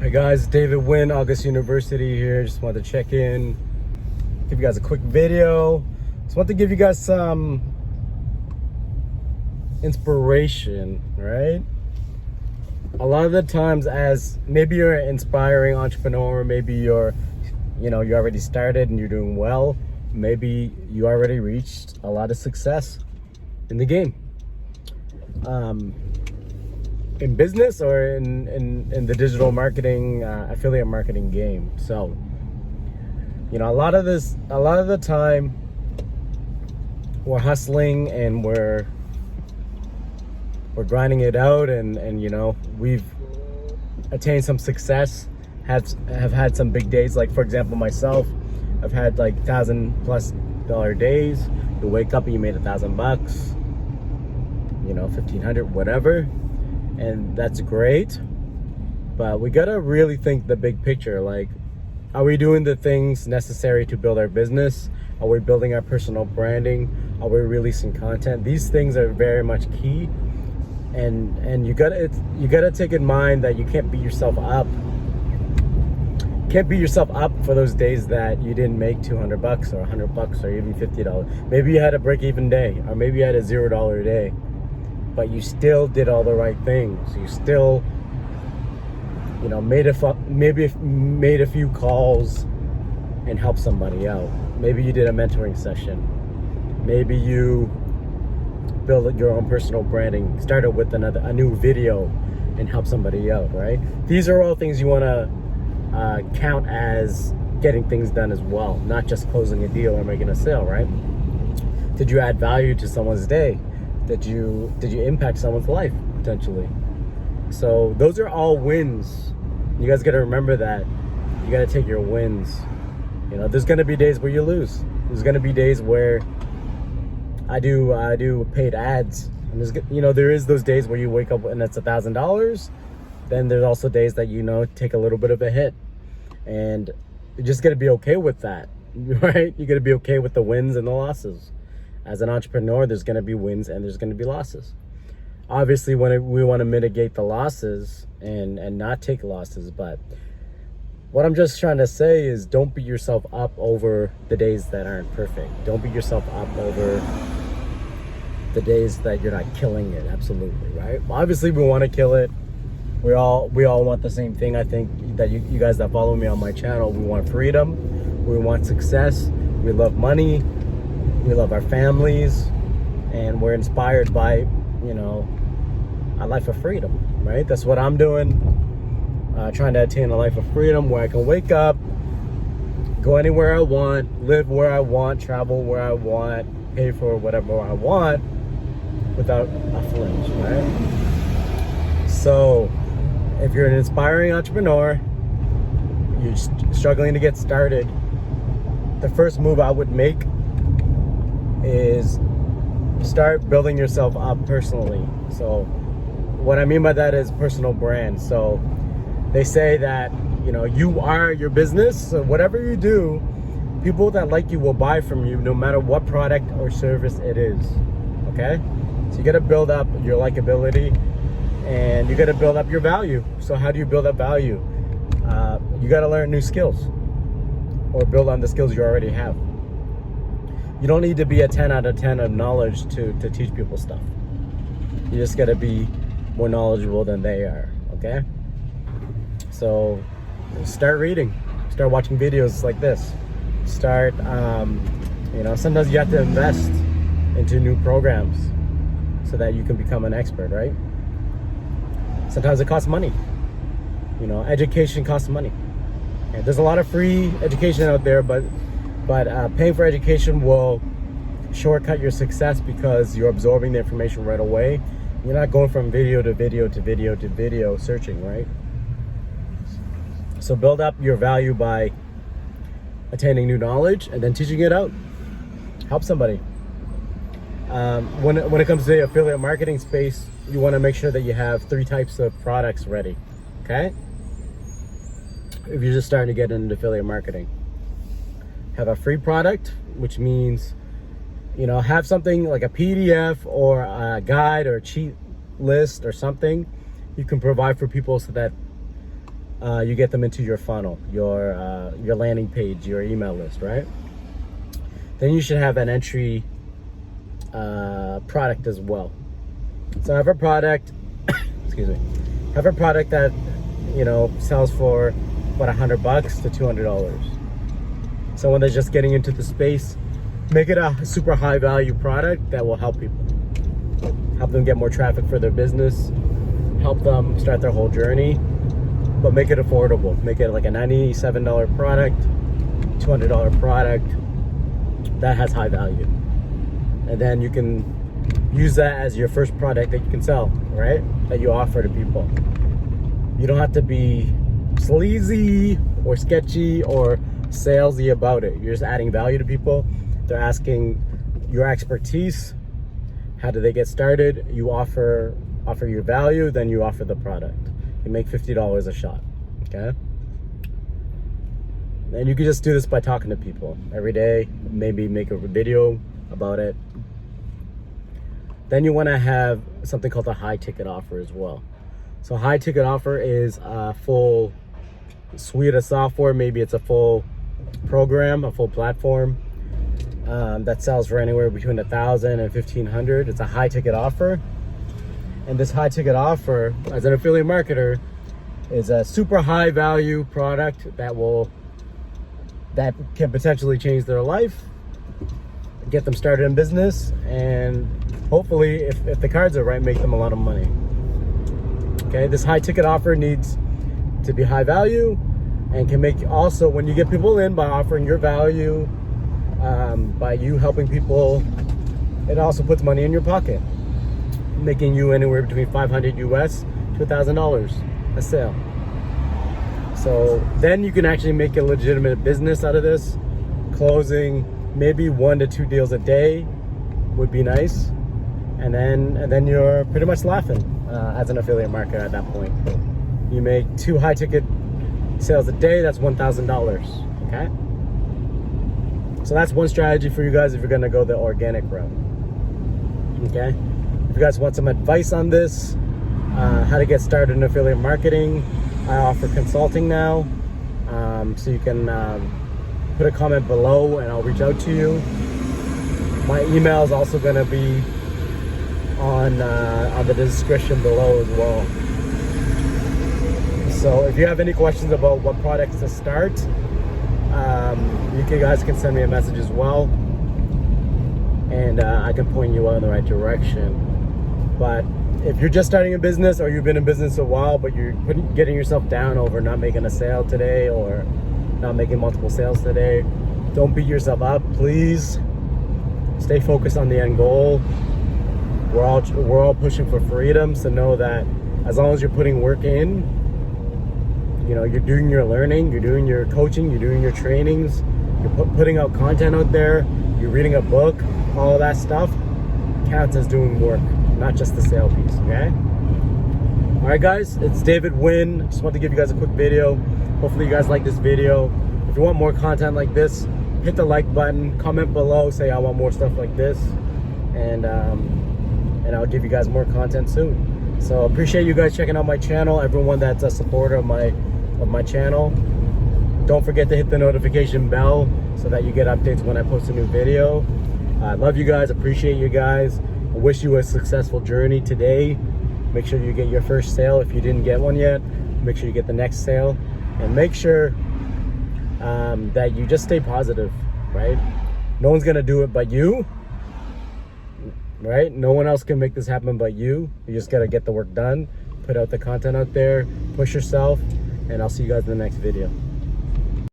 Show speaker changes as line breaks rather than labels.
Hey guys, David Wynn, August University here. Just wanted to check in, give you guys a quick video. Just want to give you guys some inspiration, right? A lot of the times, as maybe you're an inspiring entrepreneur, maybe you already started and you're doing well. Maybe you already reached a lot of success in the game. In business or in the digital marketing, affiliate marketing game. So, a lot of the time we're hustling and we're grinding it out, and we've attained some success, have had some big days. Like, for example, myself, I've had like $1,000+ days. You wake up and you made $1,000, $1,500, whatever. And that's great, but we gotta really think the big picture. Like, are we doing the things necessary to build our business? Are we building our personal branding? Are we releasing content? These things are very much key, and you gotta take in mind that you can't beat yourself up. Can't beat yourself up for those days that you didn't make $200 or $100 or even $50. Maybe you had a break-even day, or maybe you had a $0 day. But you still did all the right things. You still, made a few calls and helped somebody out. Maybe you did a mentoring session. Maybe you built your own personal branding, started with a new video and helped somebody out, right? These are all things you want to count as getting things done as well, not just closing a deal or making a sale, right? Did you add value to someone's day? Did you impact someone's life potentially? So those are all wins. You guys got to remember that. You got to take your wins. There's going to be days where you lose. There's going to be days where I do paid ads, and there is those days where you wake up and it's $1,000. Then there's also days that take a little bit of a hit, and you just got to be okay with that, right? You got to be okay with the wins and the losses. As an entrepreneur, there's going to be wins and there's going to be losses. Obviously, we want to mitigate the losses and not take losses. But what I'm just trying to say is, don't beat yourself up over the days that aren't perfect. Don't beat yourself up over the days that you're not killing it. Absolutely, right? Obviously, we want to kill it. We all want the same thing. I think that you guys that follow me on my channel, we want freedom. We want success. We love money. We love our families, and we're inspired by, a life of freedom, right? That's what I'm doing, trying to attain a life of freedom where I can wake up, go anywhere I want, live where I want, travel where I want, pay for whatever I want without a flinch, right? So if you're an inspiring entrepreneur, you're struggling to get started, the first move I would make is start building yourself up personally. So what I mean by that is personal brand. So they say that you are your business. So whatever you do, people that like you will buy from you no matter what product or service it is. Okay, so you got to build up your likability, and you got to build up your value. So how do you build up value? You got to learn new skills or build on the skills you already have. You don't need to be a 10 out of 10 of knowledge to teach people stuff. You just got to be more knowledgeable than they are, okay? So start reading, start watching videos like this. Start, sometimes you have to invest into new programs so that you can become an expert, right? Sometimes it costs money. Education costs money. And there's a lot of free education out there, but paying for education will shortcut your success because you're absorbing the information right away. You're not going from video to video to video to video searching, right? So build up your value by attaining new knowledge and then teaching it out. Help somebody. When it comes to the affiliate marketing space, you want to make sure that you have 3 types of products ready, okay? If you're just starting to get into affiliate marketing. Have a free product, which means, have something like a PDF or a guide or a cheat list or something you can provide for people so that you get them into your funnel, your landing page, your email list, right? Then you should have an entry product as well. So have a product, excuse me, have a product that, you know, sells for what, $100 to $200. So when they're just getting into the space, make it a super high value product that will help people, help them get more traffic for their business, help them start their whole journey, but make it affordable. Make it like a $97 product, $200 product that has high value. And then you can use that as your first product that you can sell, right? That you offer to people. You don't have to be sleazy or sketchy or salesy about it. You're just adding value to people. They're asking your expertise. How do they get started? You offer your value, then you offer the product. You make $50 a shot, okay? And you can just do this by talking to people every day, maybe make a video about it. Then you want to have something called a high ticket offer as well. So high ticket offer is a full suite of software. Maybe it's a full program, a full platform that sells for anywhere between $1,000 and $1,500. It's a high ticket offer. And this high ticket offer, as an affiliate marketer, is a super high value product that can potentially change their life, get them started in business, and hopefully, if the cards are right, make them a lot of money. Okay, this high ticket offer needs to be high value and can make also, when you get people in by offering your value, by you helping people, it also puts money in your pocket, making you anywhere between $500 US to $1,000 a sale. So then you can actually make a legitimate business out of this. Closing maybe 1 to 2 deals a day would be nice. And then you're pretty much laughing as an affiliate marketer at that point. You make 2 high ticket sales a day, that's $1,000, okay? So that's one strategy for you guys if you're gonna go the organic route, okay? If you guys want some advice on this, how to get started in affiliate marketing, I offer consulting now. So you can put a comment below and I'll reach out to you. My email is also gonna be on the description below as well. So if you have any questions about what products to start, you guys can send me a message as well, and I can point you in the right direction. But if you're just starting a business, or you've been in business a while, but you're getting yourself down over not making a sale today or not making multiple sales today, don't beat yourself up, please. Stay focused on the end goal. We're all pushing for freedom, so know that as long as you're putting work in, you know, you're doing your learning, you're doing your coaching, you're doing your trainings, you're putting out content out there, you're reading a book, all that stuff counts as doing work, not just the sale piece, okay? All right, guys, it's David Wynn. Just want to give you guys a quick video. Hopefully you guys like this video. If you want more content like this, hit the like button, comment below, say I want more stuff like this, and I'll give you guys more content soon. So appreciate you guys checking out my channel, everyone that's a supporter of my channel. Don't forget to hit the notification bell so that you get updates when I post a new video. I love you guys, appreciate you guys. I wish you a successful journey today. Make sure you get your first sale. If you didn't get one yet, make sure you get the next sale, and make sure that you just stay positive, right? No one's gonna do it but you, right? No one else can make this happen but you. You just gotta get the work done, put out the content out there, push yourself, and I'll see you guys in the next video.